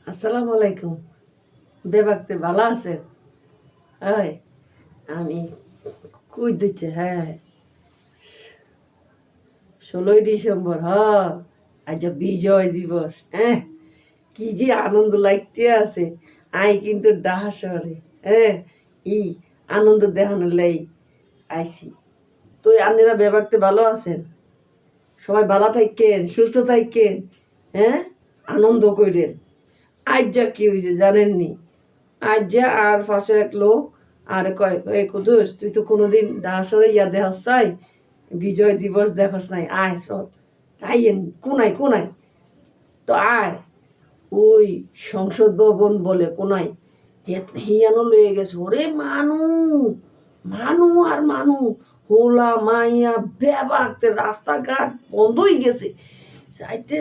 আসসালামু আলাইকুম। বেবাকতে ভালো আছেন? হয় আমি কই দিচ্ছে, হ্যাঁ, 16ই ডিসেম্বর, আজ বিজয় দিবস। হ্যাঁ, কি যে আনন্দ লাগতে আছে। আই কিন্তু ডাহা শহরে, হ্যাঁ, ই আনন্দ দেখানোর লাই আইসি। তো আপনারা বেবাকতে ভালো আছেন? সবাই ভালো থাকেন, সুস্থ থাকেন, হ্যাঁ, আনন্দ করেন। আজ যা কি হয়েছে জানেননি? আজ যা আর পাশে এক লোক আর কয়, এ কুদুস তুই তো কোনোদিন দাসরে ইয়া দেহস চাই, বিজয় দিবস দেখস নাই, আয় সব আইয়েন কোনায় কোনায়। তো আয় ওই সংসদ ভবন বলে কোনায় হিয়ানো লয়ে গেছে। ওরে মানু মানু আর মানু, হোলা মাইয়া বেবাকতে রাস্তাঘাট বন্ধ হয়ে গেছে। যাইতে